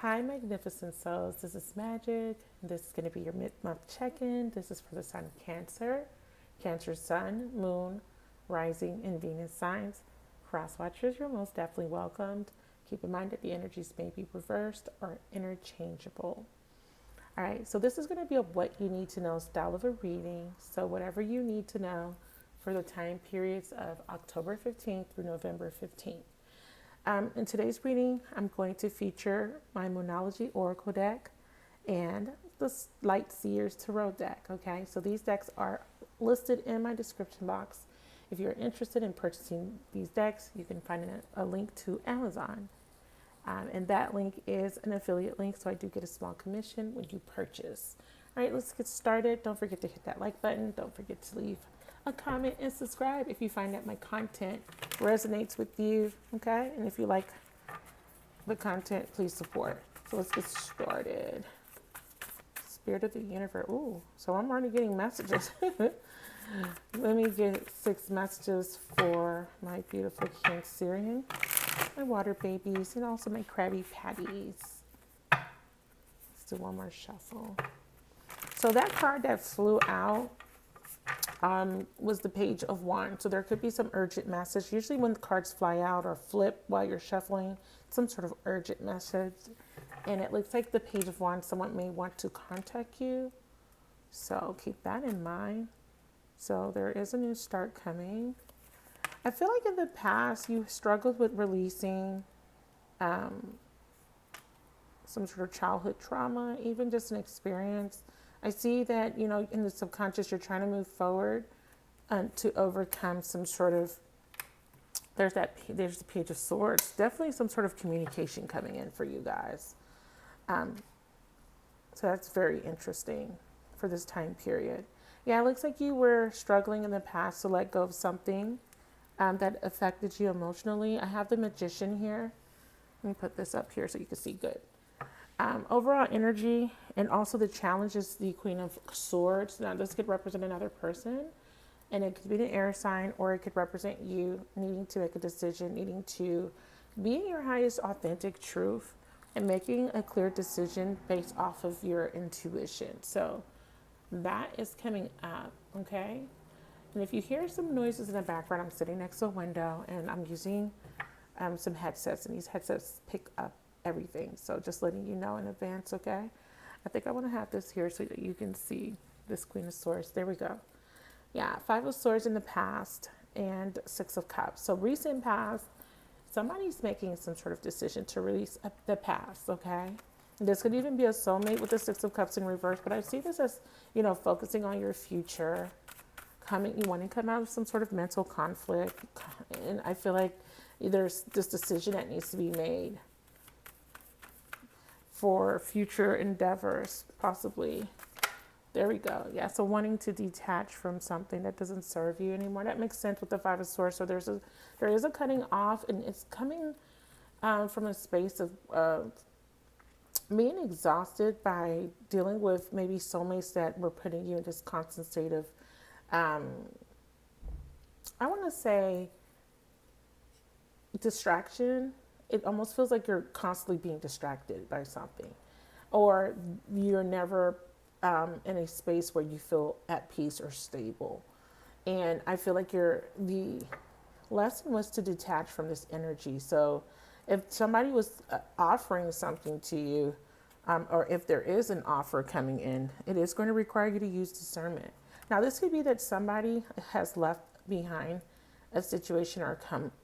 Hi, magnificent souls. This is Magic. This is going to be your mid-month check-in. This is for the sign of Cancer. Cancer sun, moon, rising, and Venus signs. Cross watchers, you're most definitely welcomed. Keep in mind that the energies may be reversed or interchangeable. All right, so this is going to be a what you need to know style of a reading. So whatever you need to know for the time periods of October 15th through November 15th. In today's reading, I'm going to feature my Moonology Oracle deck and the Light Seers Tarot deck. Okay, so these decks are listed in my description box. If you're interested in purchasing these decks, you can find a link to Amazon. And that link is an affiliate link, so I do get a small commission when you purchase. All right, let's get started. Don't forget to hit that like button. Don't forget to leave a comment and subscribe if you find that my content resonates with you, okay? And if you like the content, please support. So let's get started. Spirit of the universe. Ooh, so I'm already getting messages. Let me get 6 messages for my beautiful Cancerian, my water babies, and also my Krabby Patties. Let's do one more shuffle. So that card that flew out was the Page of Wands. So there could be some urgent message. Usually when the cards fly out or flip while you're shuffling, some sort of urgent message. And it looks like the Page of Wands, someone may want to contact you. So keep that in mind. So there is a new start coming. I feel like in the past you struggled with releasing some sort of childhood trauma, even just an experience. I see that, in the subconscious, you're trying to move forward to overcome some sort of, there's the Page of Swords. Definitely some sort of communication coming in for you guys. So that's very interesting for this time period. Yeah, it looks like you were struggling in the past to let go of something that affected you emotionally. I have the Magician here. Let me put this up here so you can see good. Overall energy and also the challenge is the Queen of Swords. Now this could represent another person, and it could be an air sign, or it could represent you needing to make a decision, needing to be in your highest authentic truth and making a clear decision based off of your intuition. So that is coming up, okay? And if you hear some noises in the background, I'm sitting next to a window and I'm using some headsets, and these headsets pick up everything. So just letting you know in advance, okay? I think I want to have this here so that you can see this Queen of Swords. There we go. Yeah, 5 of Swords in the past and 6 of Cups. So recent past, somebody's making some sort of decision to release the past, okay? This could even be a soulmate with the 6 of Cups in reverse, but I see this as, focusing on your future. You want to come out of some sort of mental conflict. And I feel like there's this decision that needs to be made for future endeavors, possibly. There we go. Yeah, so wanting to detach from something that doesn't serve you anymore. That makes sense with the 5 of Swords. So there is a cutting off, and it's coming from a space of being exhausted by dealing with maybe soulmates that were putting you in this constant state of, I want to say, distraction. It almost feels like you're constantly being distracted by something, or you're never in a space where you feel at peace or stable. And I feel like the lesson was to detach from this energy. So if somebody was offering something to you, or if there is an offer coming in, it is going to require you to use discernment. Now, this could be that somebody has left behind a situation or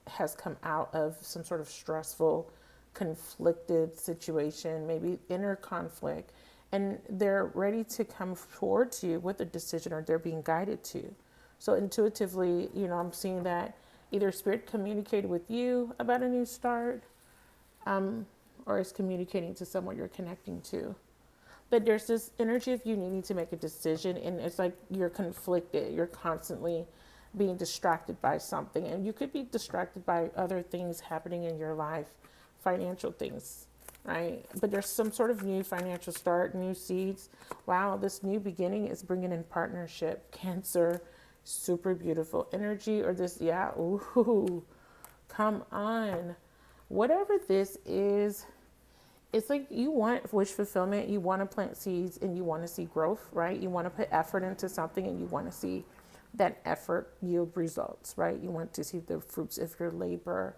has come out of some sort of stressful, conflicted situation, maybe inner conflict, and they're ready to come towards you with a decision, or they're being guided to. So intuitively, I'm seeing that either Spirit communicated with you about a new start, or is communicating to someone you're connecting to. But there's this energy of you needing to make a decision, and it's like you're conflicted. You're constantly being distracted by something, and you could be distracted by other things happening in your life, financial things, right? But there's some sort of new financial start, new seeds. Wow, this new beginning is bringing in partnership. Cancer, super beautiful energy, or this, yeah, ooh, come on. Whatever this is, it's like you want wish fulfillment, you want to plant seeds and you want to see growth, right? You want to put effort into something and you want to see that effort yield results, right? You want to see the fruits of your labor.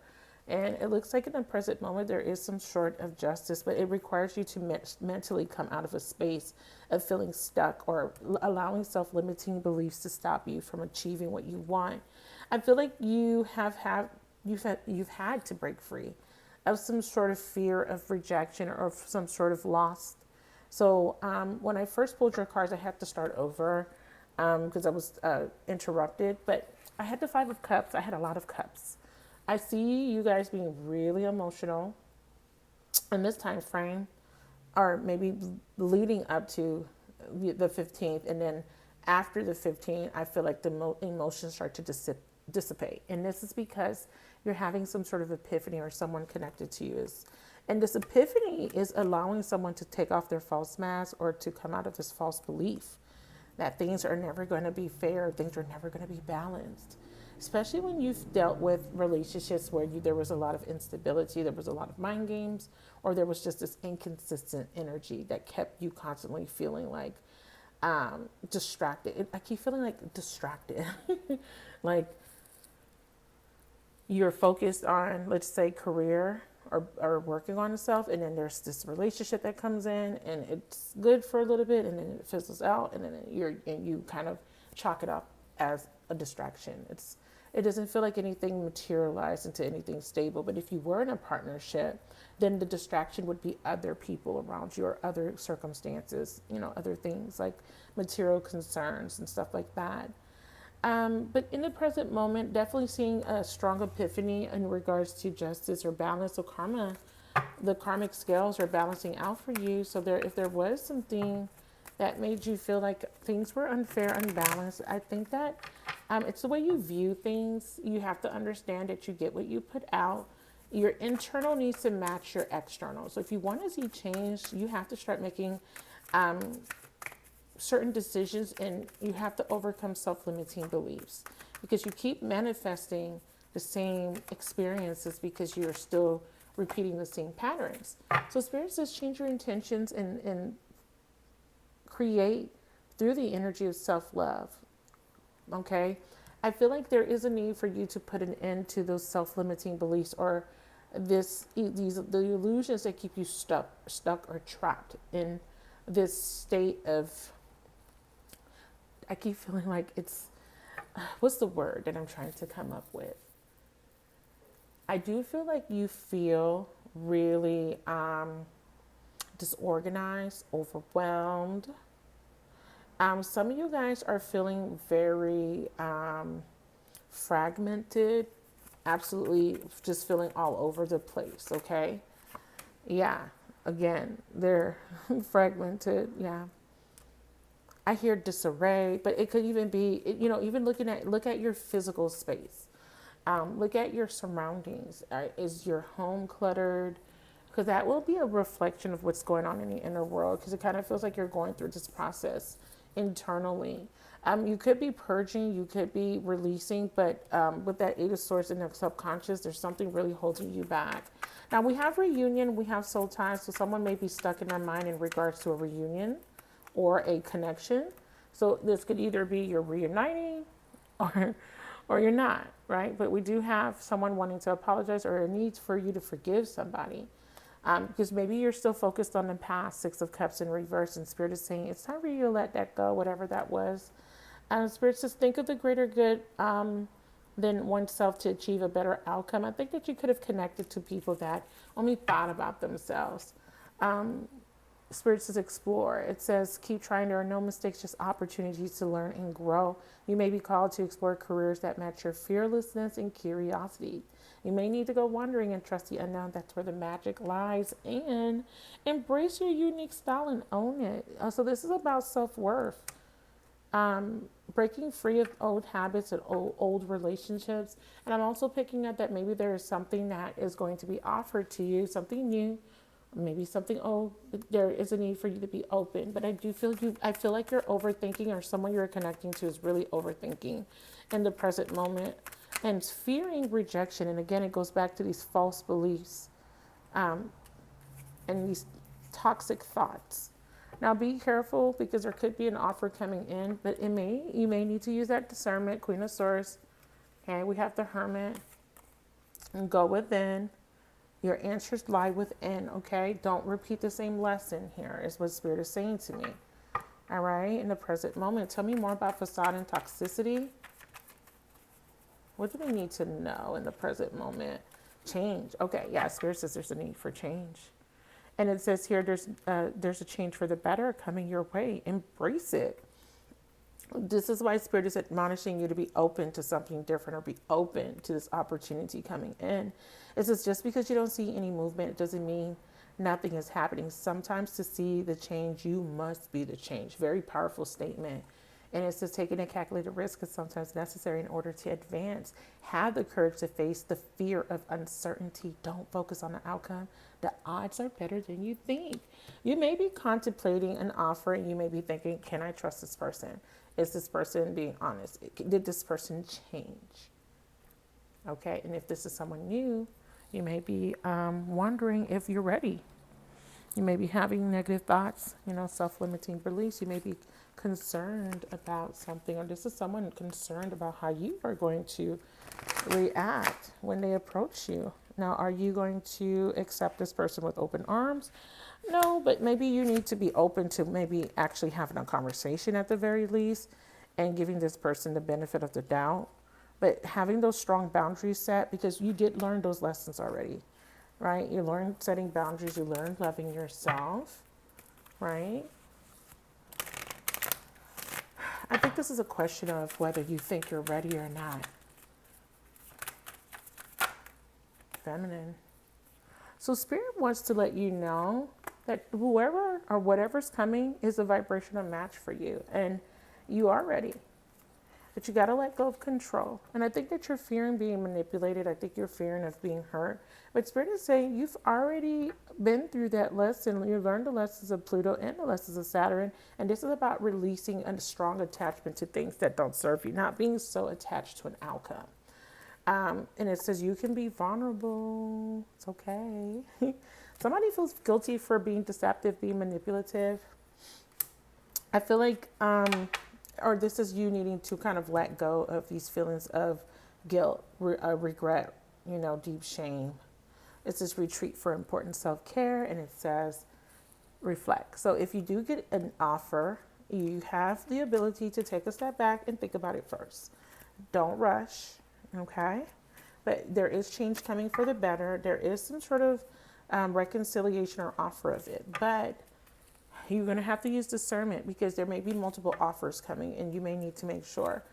And it looks like in the present moment there is some sort of justice, but it requires you to mentally come out of a space of feeling stuck or allowing self-limiting beliefs to stop you from achieving what you want. I feel like you've had to break free of some sort of fear of rejection or some sort of loss. So when I first pulled your cards, I had to start over because I was interrupted. But I had the Five of Cups. I had a lot of cups. I see you guys being really emotional in this time frame, or maybe leading up to the 15th, and then after the 15th, I feel like the emotions start to dissipate. And this is because you're having some sort of epiphany, or someone connected to you is. And this epiphany is allowing someone to take off their false mask or to come out of this false belief that things are never going to be fair, things are never going to be balanced. Especially when you've dealt with relationships where there was a lot of instability, there was a lot of mind games, or there was just this inconsistent energy that kept you constantly feeling like distracted. I keep feeling like distracted. Like you're focused on, let's say, career or working on yourself, and then there's this relationship that comes in and it's good for a little bit and then it fizzles out, and then you kind of chalk it up as a distraction. It doesn't feel like anything materialized into anything stable. But if you were in a partnership, then the distraction would be other people around you or other circumstances, other things like material concerns and stuff like that. But in the present moment, definitely seeing a strong epiphany in regards to justice or balance. So karma, the karmic scales are balancing out for you. So if there was something that made you feel like things were unfair, unbalanced, I think that it's the way you view things. You have to understand that you get what you put out. Your internal needs to match your external. So if you want to see change, you have to start making certain decisions, and you have to overcome self-limiting beliefs because you keep manifesting the same experiences because you're still repeating the same patterns. So Spirit says change your intentions and create through the energy of self-love. Okay? I feel like there is a need for you to put an end to those self-limiting beliefs or the illusions that keep you stuck or trapped in this state of, I keep feeling like it's, what's the word that I'm trying to come up with? I do feel like you feel really disorganized, overwhelmed. Some of you guys are feeling very fragmented, absolutely just feeling all over the place, okay? Yeah, again, they're fragmented, yeah. I hear disarray, but it could even be, even look at your physical space. Look at your surroundings. Is your home cluttered? Because that will be a reflection of what's going on in the inner world, because it kind of feels like you're going through this process internally. You could be purging, you could be releasing, but with that Eight of Swords in the subconscious, there's something really holding you back. Now we have reunion, we have soul ties, so someone may be stuck in their mind in regards to a reunion or a connection. So this could either be you're reuniting or you're not, right? But we do have someone wanting to apologize or a need for you to forgive somebody. Because maybe you're still focused on the past, Six of Cups in reverse, and Spirit is saying it's time for you to let that go, whatever that was. Spirit says think of the greater good than oneself to achieve a better outcome. I think that you could have connected to people that only thought about themselves. Spirit says explore. It says keep trying. There are no mistakes, just opportunities to learn and grow. You may be called to explore careers that match your fearlessness and curiosity. You may need to go wandering and trust the unknown. That's where the magic lies. And embrace your unique style and own it. So this is about self-worth. Breaking free of old habits and old relationships. And I'm also picking up that maybe there is something that is going to be offered to you, something new. Maybe something old. There is a need for you to be open, but I feel like you're overthinking, or someone you're connecting to is really overthinking in the present moment and fearing rejection. And again, it goes back to these false beliefs. and these toxic thoughts. Now be careful because there could be an offer coming in, but you may need to use that discernment, Queen of Swords. Okay, we have the Hermit. And go within. Your answers lie within, okay? Don't repeat the same lesson here, is what Spirit is saying to me. All right, in the present moment. Tell me more about facade and toxicity. What do we need to know in the present moment? Change. Okay, yeah, Spirit says there's a need for change. And it says here there's a change for the better coming your way. Embrace it. This is why Spirit is admonishing you to be open to something different or be open to this opportunity coming in. It says just because you don't see any movement, it doesn't mean nothing is happening. Sometimes to see the change, you must be the change. Very powerful statement. And it says taking a calculated risk is sometimes necessary in order to advance. Have the courage to face the fear of uncertainty. Don't focus on the outcome. The odds are better than you think. You may be contemplating an offer and you may be thinking, can I trust this person? Is this person being honest? Did this person change? Okay, and if this is someone new, you may be wondering if you're ready. You may be having negative thoughts, self-limiting beliefs. You may be concerned about something, or this is someone concerned about how you are going to react when they approach you. Now, are you going to accept this person with open arms? No, but maybe you need to be open to maybe actually having a conversation at the very least and giving this person the benefit of the doubt. But having those strong boundaries set, because you did learn those lessons already, right? You learned setting boundaries. You learned loving yourself, right? I think this is a question of whether you think you're ready or not. Feminine. So Spirit wants to let you know that whoever or whatever's coming is a vibrational match for you, and you are ready. But you got to let go of control. And I think that you're fearing being manipulated. I think you're fearing of being hurt. But Spirit is saying you've already been through that lesson. You learned the lessons of Pluto and the lessons of Saturn. And this is about releasing a strong attachment to things that don't serve you, not being so attached to an outcome. And it says you can be vulnerable. It's okay. Somebody feels guilty for being deceptive, being manipulative. I feel like, or this is you needing to kind of let go of these feelings of guilt, regret, deep shame. It says retreat for important self-care, and it says reflect. So if you do get an offer, you have the ability to take a step back and think about it first. Don't rush, okay? But there is change coming for the better. There is some sort of reconciliation or offer of it, but you're going to have to use discernment because there may be multiple offers coming, and you may need to make sure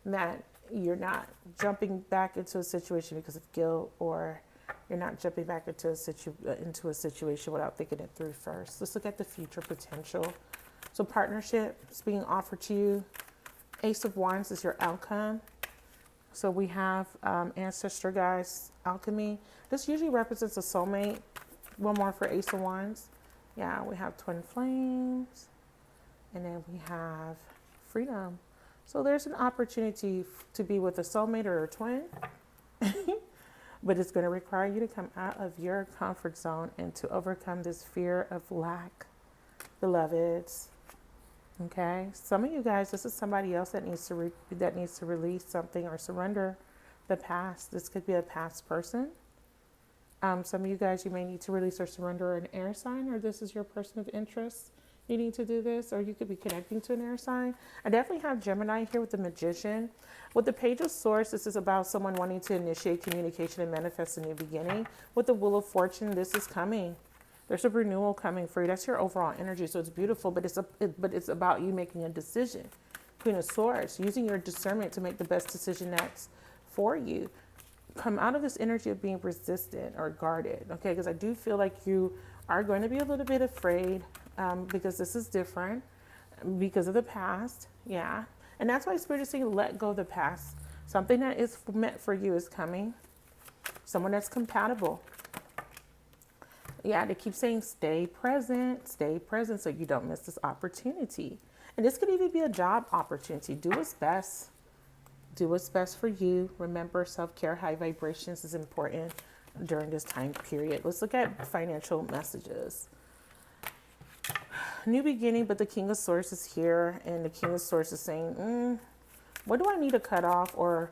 that you're not jumping back into a situation because of guilt, or you're not jumping back into a situation without thinking it through first. Let's look at the future potential. So partnership is being offered to you. Ace of Wands is your outcome. So we have ancestor guys, alchemy. This usually represents a soulmate. One more for Ace of Wands. Yeah, we have twin flames, and then we have freedom. So there's an opportunity to be with a soulmate or a twin, but it's going to require you to come out of your comfort zone and to overcome this fear of lack, beloveds. Okay, some of you guys, this is somebody else that needs to release something or surrender the past. This could be a past person. Some of you guys, you may need to release or surrender an air sign, or this is your person of interest needing to do this, or you could be connecting to an air sign. I definitely have Gemini here with the Magician. With the Page of Swords, this is about someone wanting to initiate communication and manifest a new beginning. With the Wheel of Fortune, this is coming. There's a renewal coming for you. That's your overall energy, so it's beautiful, but it's about you making a decision. Queen of Swords, using your discernment to make the best decision that's for you. Come out of this energy of being resistant or guarded, okay? Because I do feel like you are going to be a little bit afraid because this is different because of the past, yeah. And that's why Spirit is saying let go of the past. Something that is meant for you is coming. Someone that's compatible. Yeah, they keep saying stay present so you don't miss this opportunity. And this could even be a job opportunity. Do what's best. Do what's best for you. Remember, self-care, high vibrations is important. during this time period. Let's look at financial messages. New beginning, but the King of Swords is here, and the King of Swords is saying, what do I need to cut off, or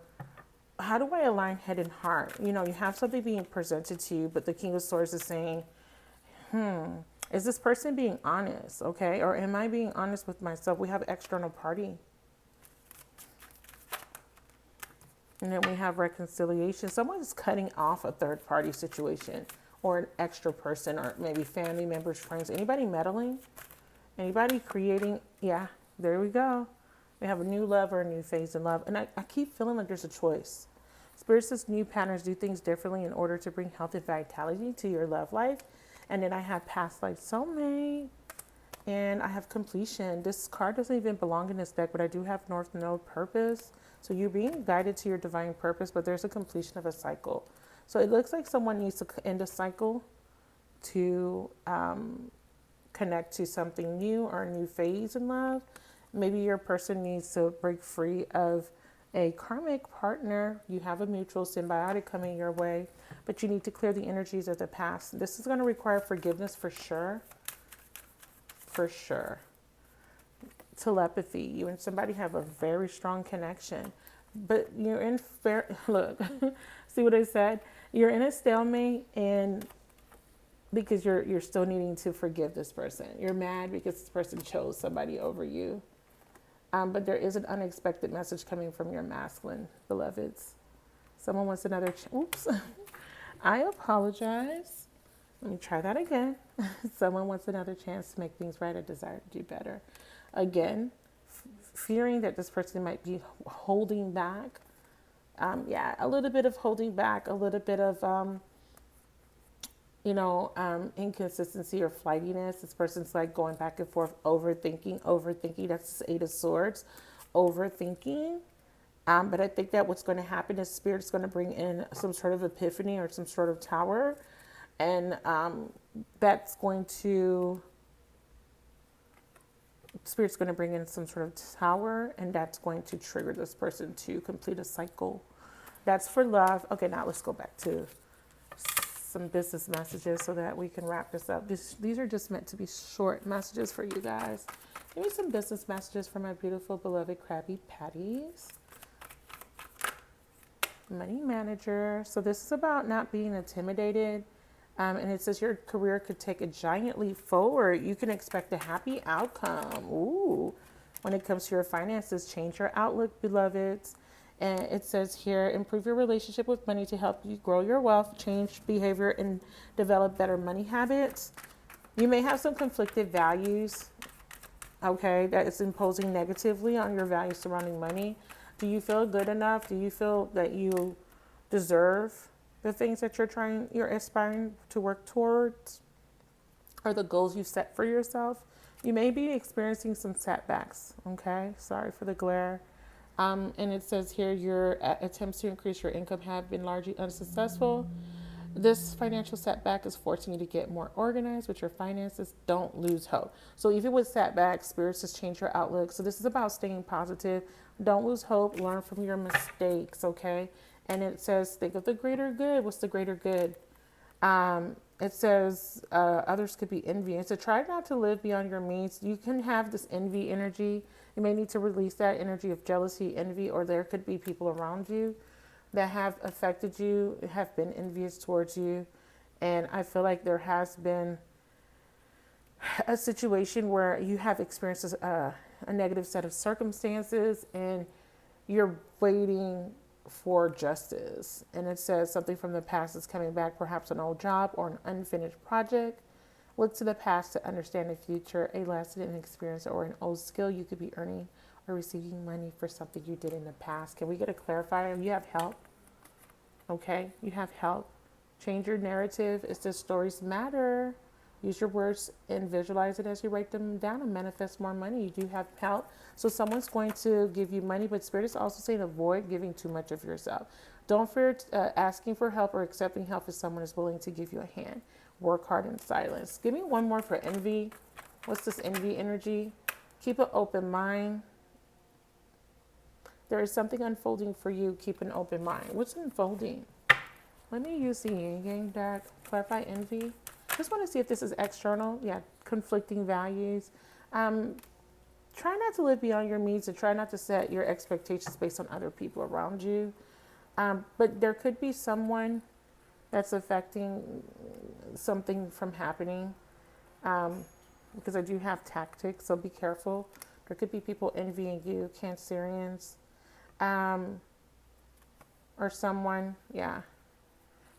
how do I align head and heart? You know, you have something being presented to you, but the King of Swords is saying, is this person being honest, okay? Or am I being honest with myself? We have external party. And then we have reconciliation. Someone's cutting off a third party situation, or an extra person, or maybe family members, friends. Anybody meddling? Anybody creating? Yeah, there we go. We have a new love or a new phase in love. And I keep feeling like there's a choice. Spirit says new patterns, do things differently in order to bring health and vitality to your love life. And then I have past life soulmate. And I have completion. This card doesn't even belong in this deck, but I do have North Node purpose. So you're being guided to your divine purpose, but there's a completion of a cycle. So it looks like someone needs to end a cycle to connect to something new or a new phase in love. Maybe your person needs to break free of a karmic partner. You have a mutual symbiotic coming your way, but you need to clear the energies of the past. This is going to require forgiveness for sure. For sure. Telepathy. You and somebody have a very strong connection, but you're in look, see what I said? You're in a stalemate, and because you're still needing to forgive this person. You're mad because this person chose somebody over you. But there is an unexpected message coming from your masculine beloveds. Someone wants another oops. I apologize. Let me try that again. Someone wants another chance to make things right or desire to do better. Again, fearing that this person might be holding back. Yeah, a little bit of holding back, a little bit of, inconsistency or flightiness. This person's like going back and forth, overthinking. That's the Eight of Swords, overthinking. But I think that what's going to happen is Spirit's going to bring in some sort of epiphany or some sort of tower. And Spirit's going to bring in some sort of tower, and that's going to trigger this person to complete a cycle. That's for love. Okay, now let's go back to some business messages so that we can wrap this up. These are just meant to be short messages for you guys. Give me some business messages for my beautiful, beloved Krabby Patties. Money manager. So this is about not being intimidated. And it says your career could take a giant leap forward. You can expect a happy outcome. Ooh. When it comes to your finances, change your outlook, beloveds. And it says here, improve your relationship with money to help you grow your wealth, change behavior, and develop better money habits. You may have some conflicted values, okay, that is imposing negatively on your values surrounding money. Do you feel good enough? Do you feel that you deserve the things that you're aspiring to work towards, or the goals you set for yourself? You may be experiencing some setbacks, okay? Sorry for the glare. And it says here, your attempts to increase your income have been largely unsuccessful. This financial setback is forcing you to get more organized with your finances. Don't lose hope. So even with setbacks, Spirit says change your outlook. So this is about staying positive. Don't lose hope. Learn from your mistakes, okay? And it says, think of the greater good. What's the greater good? It says others could be envious. So try not to live beyond your means. You can have this envy energy. You may need to release that energy of jealousy, envy, or there could be people around you that have affected you, have been envious towards you. And I feel like there has been a situation where you have experienced a negative set of circumstances and you're waiting for justice. And it says something from the past is coming back, perhaps an old job or an unfinished project. Look to the past to understand the future, a lesson, an experience, or an old skill. You could be earning or receiving money for something you did in the past. Can we get a clarifier? You have help. Okay, you have help. Change your narrative. It says stories matter. Use your words and visualize it as you write them down and manifest more money. You do have help. So someone's going to give you money, but Spirit is also saying avoid giving too much of yourself. Don't fear asking for help or accepting help if someone is willing to give you a hand. Work hard in silence. Give me one more for envy. What's this envy energy? Keep an open mind. There is something unfolding for you. Keep an open mind. What's unfolding? Let me use the Yin Yang deck. Clarify envy. Just want to see if this is external. Yeah, conflicting values. Try not to live beyond your means and try not to set your expectations based on other people around you. But there could be someone that's affecting something from happening. Because I do have tactics, so be careful. There could be people envying you, Cancerians, or someone, yeah.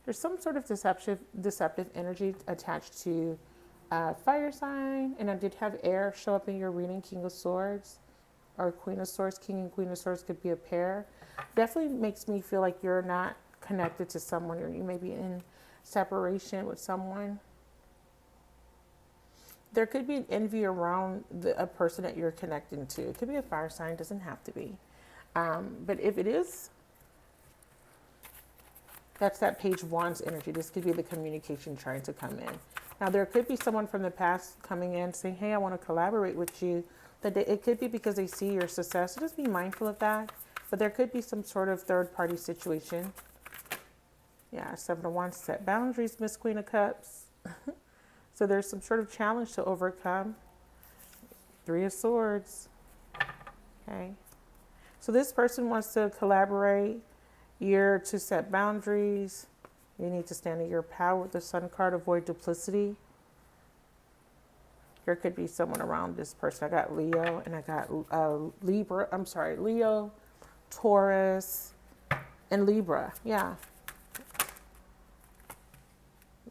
There's some sort of deceptive energy attached to fire sign, and I did have air show up in your reading, King of Swords or Queen of Swords. King and Queen of Swords could be a pair. Definitely makes me feel like you're not connected to someone, or you may be in separation with someone. There could be an envy around a person that you're connecting to. It could be a fire sign, doesn't have to be. But if it is, that's that Page of Wands energy. This could be the communication trying to come in. Now, there could be someone from the past coming in saying, hey, I want to collaborate with you. It could be because they see your success. So just be mindful of that. But there could be some sort of third-party situation. Yeah, Seven of Wands, set boundaries, Miss Queen of Cups. So there's some sort of challenge to overcome. Three of Swords. Okay. So this person wants to collaborate. You're to set boundaries. You need to stand in your power with the Sun card, avoid duplicity. There could be someone around this person. I got Leo and I got Libra. I'm sorry, Leo, Taurus, and Libra. Yeah.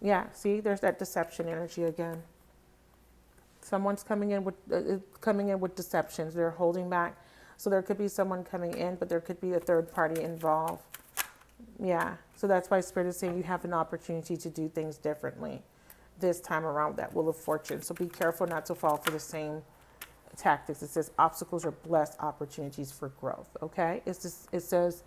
Yeah, see, there's that deception energy again. Someone's coming in with deceptions. They're holding back. So there could be someone coming in, but there could be a third party involved. Yeah, so that's why Spirit is saying you have an opportunity to do things differently this time around, that Wheel of Fortune. So be careful not to fall for the same tactics. It says obstacles are blessed opportunities for growth, okay? It says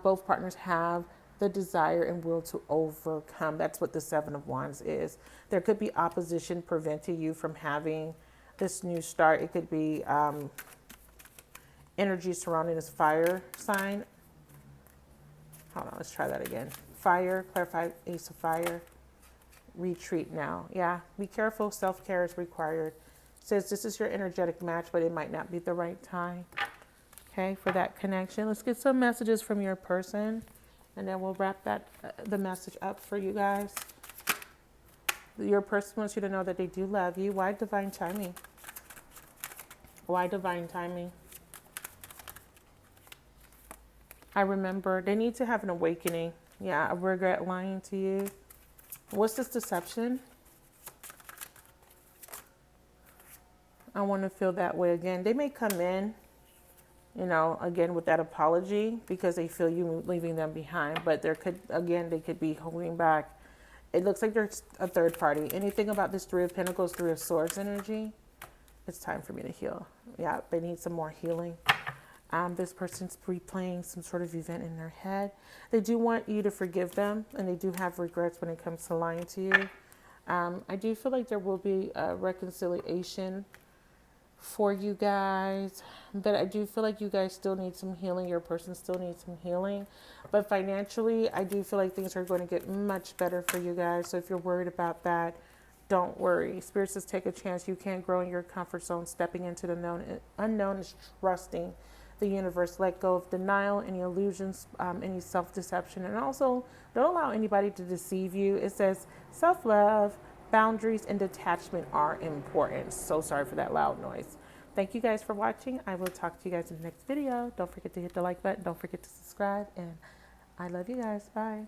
both partners have the desire and will to overcome. That's what the Seven of Wands is. There could be opposition preventing you from having this new start. It could be energy surrounding this fire sign. Hold on, let's try that again. Fire, clarify, Ace of Fire. Retreat now. Yeah, be careful. Self-care is required. It says this is your energetic match, but it might not be the right time. Okay, for that connection. Let's get some messages from your person, and then we'll wrap the message up for you guys. Your person wants you to know that they do love you. Why divine timing? Why divine timing? I remember they need to have an awakening. Yeah, I regret lying to you. What's this deception? I want to feel that way again. They may come in, again with that apology because they feel you leaving them behind. But they could be holding back. It looks like there's a third party. Anything about this Three of Pentacles, Three of Swords energy? It's time for me to heal. Yeah, they need some more healing. This person's replaying some sort of event in their head. They do want you to forgive them, and they do have regrets when it comes to lying to you. I do feel like there will be a reconciliation for you guys, but I do feel like you guys still need some healing. Your person still needs some healing. But financially, I do feel like things are going to get much better for you guys. So if you're worried about that, don't worry. Spirit says take a chance. You can't grow in your comfort zone. Stepping into the unknown is trusting the universe. Let go of denial, any illusions, any self-deception, and also don't allow anybody to deceive you. It says self-love, boundaries, and detachment are important. So sorry for that loud noise. Thank you guys for watching. I will talk to you guys in the next video. Don't forget to hit the like button. Don't forget to subscribe, and I love you guys. Bye.